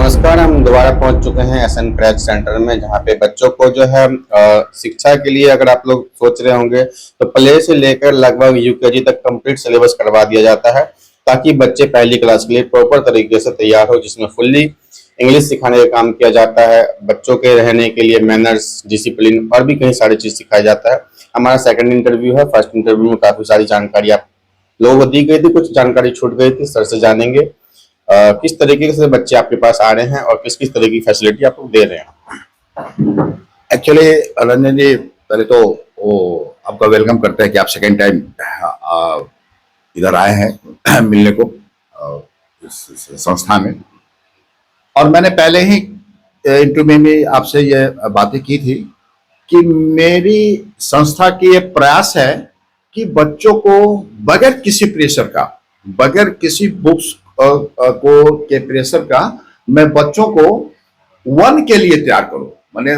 नमस्कार। हम दोबारा पहुंच चुके हैं एसएन क्रैच सेंटर में, जहां पे बच्चों को जो है शिक्षा के लिए अगर आप लोग सोच रहे होंगे तो प्ले से लेकर लगभग यूकेजी तक कंप्लीट सिलेबस करवा दिया जाता है, ताकि बच्चे पहली क्लास के लिए प्रॉपर तरीके से तैयार हो, जिसमें फुल्ली इंग्लिश सिखाने का काम किया जाता है। बच्चों के रहने के लिए मैनर्स, डिसिप्लिन और भी कई सारी चीज सिखाया जाता है। हमारा सेकंड इंटरव्यू है। फर्स्ट इंटरव्यू में काफी सारी जानकारी आप लोगों को दी गई थी, कुछ जानकारी छूट गई थी। सर से जानेंगे किस तरीके से बच्चे आपके पास आ रहे हैं और किस किस तरह की फैसिलिटी आप लोग दे रहे हैं। एक्चुअली रंजन जी, पहले तो वो आपका वेलकम करते हैं कि आप सेकेंड टाइम इधर आए हैं मिलने को इस संस्था में। और मैंने पहले ही इंटरव्यू में आपसे ये बातें की थी कि मेरी संस्था की ये प्रयास है कि बच्चों को बगैर किसी प्रेशर का, बगैर किसी बुक्स को के प्रेशर का, मैं बच्चों को वन के लिए तैयार करूं। माने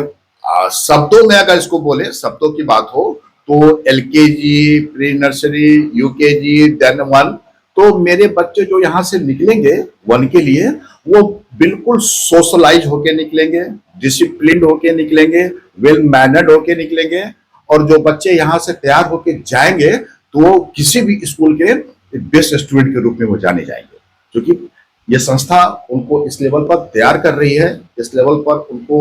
शब्दों में अगर इसको बोले, शब्दों की बात हो तो LKG, pre nursery, UKG, then one, तो मेरे बच्चे जो यहाँ से निकलेंगे वन के लिए, वो बिल्कुल सोशलाइज होके निकलेंगे, डिसिप्लिन होके निकलेंगे, वेल मैनर्ड होके निकलेंगे। और जो बच्चे यहाँ से तैयार होके जाएंगे तो वो किसी भी स्कूल के बेस्ट स्टूडेंट के रूप में वो जाने जाएंगे, क्योंकि ये संस्था उनको इस लेवल पर तैयार कर रही है, इस लेवल पर उनको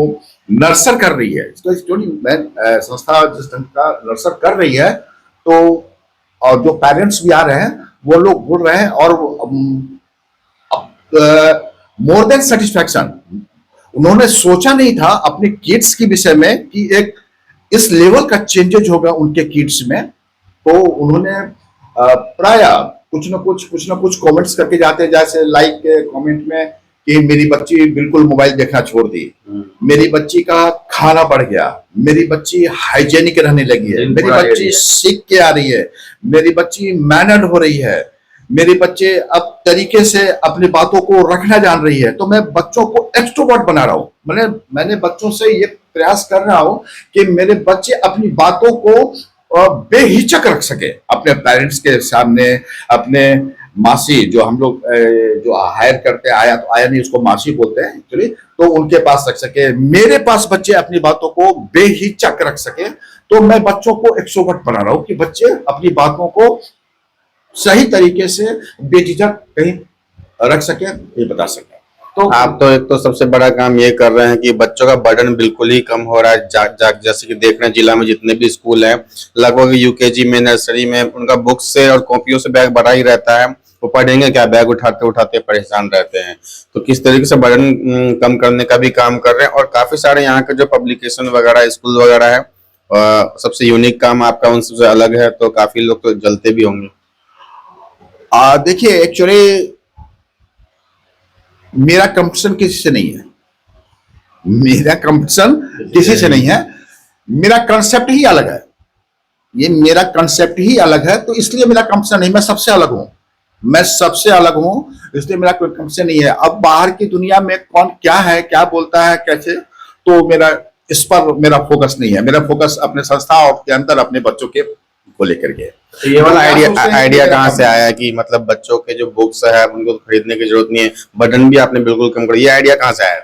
नर्सर कर रही है। इसको मैं संस्था जिस ढंग का नर्सर कर रही है, तो और जो पेरेंट्स भी आ रहे हैं वो लोग बोल रहे हैं, और मोर देन सेटिस्फैक्शन, उन्होंने सोचा नहीं था अपने किड्स के विषय में कि एक इस लेवल का चेंजेज होगा उनके किड्स में। तो उन्होंने प्राय कुछ ना कुछ कमेंट्स करके जाते हैं, जैसे लाइक कमेंट में कि मेरी बच्ची बिल्कुल मोबाइल देखना छोड़ दी, मेरी बच्ची का खाना बढ़ गया, मेरी बच्ची हाइजेनिक रहने लगी है, मेरी बच्ची सीख के आ रही है, मेरी बच्ची मैनर्ड हो रही है, मेरे बच्चे अब तरीके से अपनी बातों को रखना जान रही है। तो मैं बच्चों को एक्सट्रोवर्ट बना रहा हूँ। मैंने बच्चों से ये प्रयास कर रहा हूँ कि मेरे बच्चे अपनी बातों को बेहिचक रख सके अपने पेरेंट्स के सामने, अपने मासी जो हम लोग जो हायर करते हैं, आया तो आया नहीं, उसको मासी बोलते हैं एक्चुअली, तो उनके पास रख सके, मेरे पास बच्चे अपनी बातों को बेहिचक रख सके। तो मैं बच्चों को एक्सट्रोवर्ट बना रहा हूँ कि बच्चे अपनी बातों को सही तरीके से बेझिझक कहीं रख सके, ये बता सके। तो आप तो एक तो सबसे बड़ा काम ये कर रहे हैं कि बच्चों का बर्डन बिल्कुल ही कम हो रहा है। जैसे कि देख रहे हैं जिला में जितने भी स्कूल हैं, लगभग यूकेजी में, नर्सरी में उनका बुक्स से और कॉपियों से बैग भरा ही रहता है। वो पढ़ेंगे क्या, बैग उठाते उठाते परेशान रहते हैं। तो किस तरीके से बर्डन कम करने का भी काम कर रहे हैं। और काफी सारे यहाँ के जो पब्लिकेशन वगैरह, स्कूल वगैरह है, सबसे यूनिक काम आपका उनसे अलग है, तो काफी लोग तो जलते भी होंगे। देखिए, एक्चुअली मेरा कंपटीशन किसी से नहीं है, मेरा कंपटीशन किसी से नहीं है, मेरा कंसेप्ट ही अलग है। ये मेरा कंसेप्ट ही अलग है, तो इसलिए मेरा कंपटीशन नहीं, मैं सबसे अलग हूं, मैं सबसे अलग हूं, इसलिए मेरा कोई कंपटीशन नहीं है। अब बाहर की दुनिया में कौन क्या है, क्या बोलता है, कैसे, तो मेरा इस पर मेरा फोकस नहीं है। मेरा फोकस अपने संस्था और के अंदर अपने बच्चों के को लेकर के। तो ये वाला आइडिया कहाँ से आया कि मतलब बच्चों के जो बुक्स है उनको खरीदने की जरूरत नहीं है, बटन भी आपने बिल्कुल कम कर, ये आइडिया कहाँ से आया?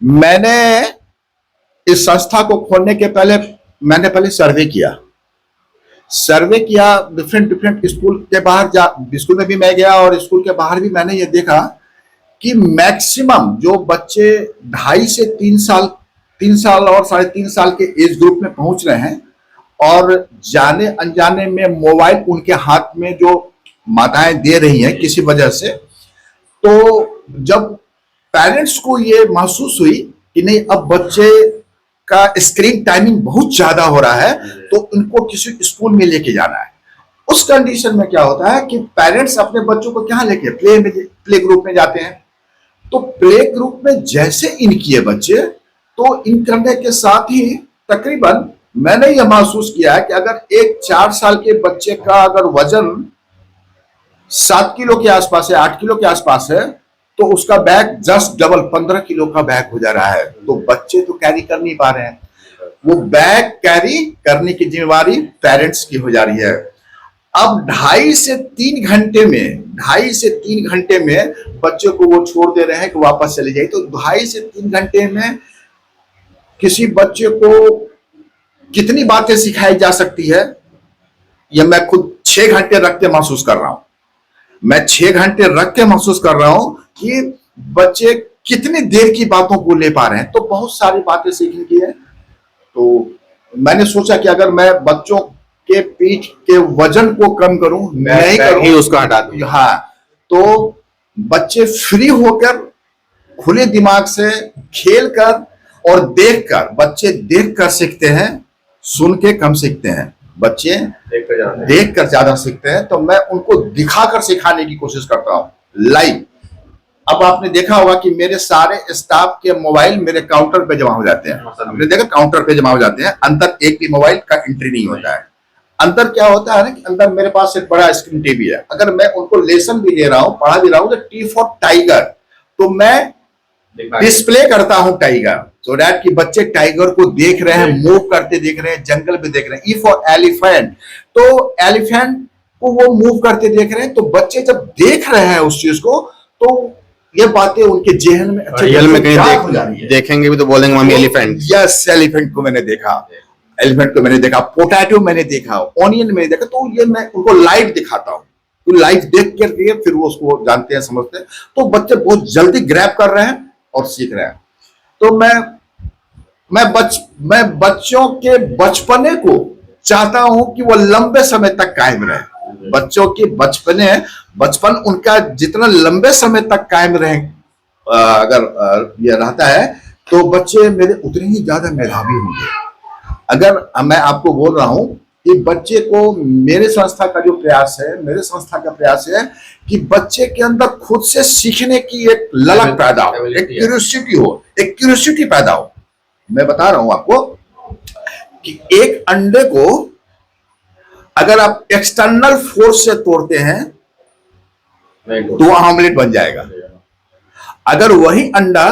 मैंने इस संस्था को खोलने के पहले मैंने पहले सर्वे किया डिफरेंट स्कूल के बाहर, स्कूल में भी मैं गया और स्कूल के बाहर भी मैंने ये देखा कि मैक्सिमम जो बच्चे 2.5 से 3 साल और 3.5 साल के एज ग्रुप में पहुंच रहे हैं, और जाने अनजाने में मोबाइल उनके हाथ में जो माताएं दे रही हैं किसी वजह से, तो जब पेरेंट्स को ये महसूस हुई कि नहीं, अब बच्चे का स्क्रीन टाइमिंग बहुत ज्यादा हो रहा है, तो उनको किसी स्कूल में लेके जाना है। उस कंडीशन में क्या होता है कि पेरेंट्स अपने बच्चों को क्या लेके प्ले ग्रुप में जाते हैं। तो प्ले ग्रुप में जैसे इन किए बच्चे, तो इन करने के साथ ही तकरीबन मैंने यह महसूस किया है कि अगर एक 4 साल के बच्चे का अगर वजन 7 किलो के आसपास है, 8 किलो के आसपास है, तो उसका बैग जस्ट डबल 15 किलो का बैग हो जा रहा है। तो बच्चे तो कैरी कर नहीं पा रहे हैं, वो बैग कैरी करने की जिम्मेवारी पेरेंट्स की हो जा रही है। अब 2.5 से 3 घंटे में बच्चे को वो छोड़ दे रहे हैं कि वापस चले जाइए। तो 2.5 से 3 घंटे में किसी बच्चे को कितनी बातें सिखाई जा सकती है, ये मैं खुद 6 घंटे रख के महसूस कर रहा हूं। मैं 6 घंटे रख के महसूस कर रहा हूं कि बच्चे कितनी देर की बातों को ले पा रहे हैं। तो बहुत सारी बातें सीखने की है। तो मैंने सोचा कि अगर मैं बच्चों के पीठ के वजन को कम करूं, नहीं करूं, उसको हटा दूं। हाँ, तो बच्चे फ्री होकर खुले दिमाग से खेल कर और देखकर, बच्चे देखकर सीखते हैं, सुन के कम सीखते हैं। बच्चे देखकर ज्यादा सीखते हैं। तो मैं उनको दिखाकर सिखाने की कोशिश करता हूं, लाइव। अब आपने देखा होगा कि मेरे सारे स्टाफ के मोबाइल मेरे काउंटर पे जमा हो जाते हैं। आपने देखा, काउंटर पे जमा हो जाते हैं, अंदर एक भी मोबाइल का एंट्री नहीं होता है। अंदर क्या होता है ना कि अंदर मेरे पास एक बड़ा स्क्रीन टीवी है। अगर मैं उनको लेसन भी दे रहा हूं, पढ़ा भी रहा हूं, तो टी फॉर टाइगर, तो मैं डिस्प्ले करता हूं टाइगर, सो दैट कि बच्चे टाइगर को देख रहे हैं, मूव करते देख रहे हैं, जंगल में देख रहे हैं। ई फॉर एलिफेंट, तो एलिफेंट को वो मूव करते देख रहे हैं। तो बच्चे जब देख रहे हैं उस चीज को, तो ये बातें उनके जेहन में रियल में कहीं देखेंगे भी तो बोलेंगे मम्मी एलिफेंट। यस, एलिफेंट को मैंने देखा, एलिफेंट को मैंने देखा, पोटैटो मैंने देखा, ऑनियन मैंने देखा। तो ये मैं उनको लाइव दिखाता हूँ, तो लाइव देख करके फिर वो उसको जानते हैं, समझते हैं। तो बच्चे बहुत जल्दी ग्रैब कर रहे हैं और सीख रहे हैं। तो मैं बच्चों के बचपने को चाहता हूं कि वो लंबे समय तक कायम रहे। बच्चों की बचपन उनका जितना लंबे समय तक कायम रहे, अगर ये रहता है, तो बच्चे मेरे उतने ही ज्यादा मेधावी होंगे। अगर मैं आपको बोल रहा हूं कि बच्चे को, मेरे संस्था का जो प्रयास है, मेरे संस्था का प्रयास है कि बच्चे के अंदर खुद से सीखने की एक ललक पैदा हो, एक क्यूरियोसिटी हो, एक क्यूरियोसिटी पैदा हो। मैं बता रहा हूं आपको कि एक अंडे को अगर आप एक्सटर्नल फोर्स से तोड़ते हैं तो वह ऑमलेट बन जाएगा। अगर वही अंडा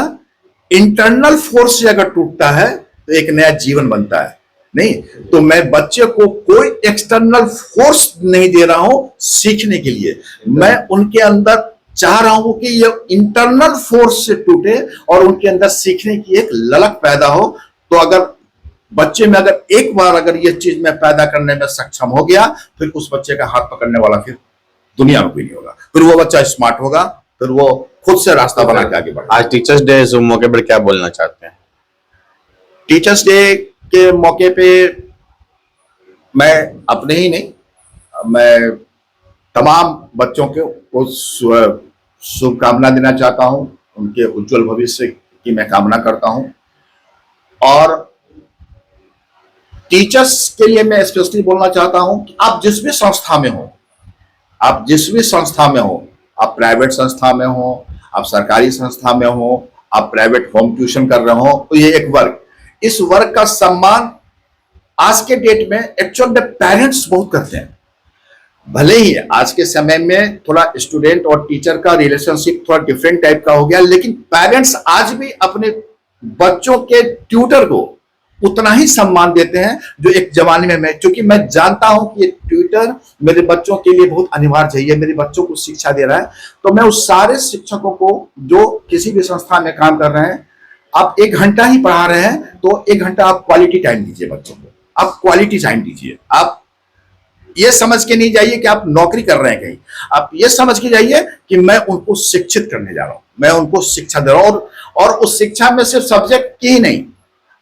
इंटरनल फोर्स से अगर टूटता है तो एक नया जीवन बनता है। नहीं, तो मैं बच्चे को कोई एक्सटर्नल फोर्स नहीं दे रहा हूं सीखने के लिए। मैं उनके अंदर चाह रहा हूं कि ये इंटरनल फोर्स से टूटे और उनके अंदर सीखने की एक ललक पैदा हो। तो अगर बच्चे में अगर एक बार अगर ये चीज मैं पैदा करने में सक्षम हो गया, फिर उस बच्चे का हाथ पकड़ने वाला फिर दुनिया में कोई नहीं होगा। फिर वो बच्चा स्मार्ट होगा, फिर वो खुद से रास्ता बना के आगे बढ़ेगा। आज टीचर्स डे इस मौके पर क्या बोलना चाहते हैं? टीचर्स डे के मौके पे मैं अपने ही नहीं, मैं तमाम बच्चों को शुभकामना देना चाहता हूं। उनके उज्जवल भविष्य की मैं कामना करता हूं। और टीचर्स के लिए मैं स्पेशली बोलना चाहता हूं कि आप जिस भी संस्था में हो, आप जिस भी संस्था में हो, आप प्राइवेट संस्था में हो, आप सरकारी संस्था में हो, आप प्राइवेट होम ट्यूशन कर रहे हो, तो ये एक वर्ग, इस वर्ग का सम्मान आज के डेट में एक्चुअल में पेरेंट्स बहुत करते हैं। भले ही आज के समय में थोड़ा स्टूडेंट और टीचर का रिलेशनशिप थोड़ा डिफरेंट टाइप का हो गया, लेकिन पेरेंट्स आज भी अपने बच्चों के ट्यूटर को उतना ही सम्मान देते हैं जो एक जमाने में क्योंकि मैं जानता हूं कि ट्यूटर मेरे बच्चों के लिए बहुत अनिवार्य चाहिए, मेरे बच्चों को शिक्षा दे रहा है। तो मैं उस सारे शिक्षकों को जो किसी भी संस्था में काम कर रहे हैं, आप 1 घंटा ही पढ़ा रहे हैं तो 1 घंटा आप क्वालिटी टाइम दीजिए बच्चों को, आप क्वालिटी टाइम दीजिए। आप ये समझ के नहीं जाइए कि आप नौकरी कर रहे हैं कहीं, आप ये समझ के जाइए कि मैं उनको शिक्षित करने जा रहा हूं, मैं उनको शिक्षा दे रहा हूं। और उस शिक्षा में सिर्फ सब्जेक्ट की ही नहीं,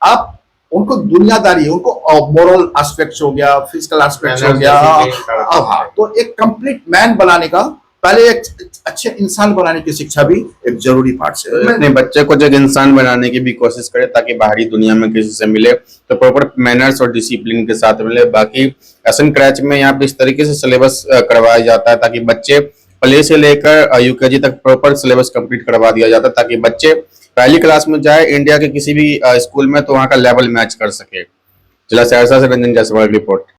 आप उनको दुनियादारी, उनको मोरल एस्पेक्ट्स हो गया, फिजिकल एस्पेक्ट्स हो गया, हाँ, तो एक कंप्लीट मैन बनाने का, पहले एक अच्छे इंसान बनाने की शिक्षा भी एक जरूरी पार्ट है। अपने बच्चे को जब इंसान बनाने की भी कोशिश करे ताकि बाहरी दुनिया में किसी से मिले तो प्रॉपर मैनर्स और डिसिप्लिन के साथ मिले। बाकी एसएन क्रैच में यहाँ पे इस तरीके से सिलेबस करवाया जाता है ताकि बच्चे प्ले से लेकर यूकेजी तक प्रॉपर सिलेबस कंप्लीट करवा दिया जाता है ताकि बच्चे पहली क्लास में जाए इंडिया के किसी भी स्कूल में तो वहाँ का लेवल मैच कर सके। जिला सहरसा से रंजन जायसवाल रिपोर्ट।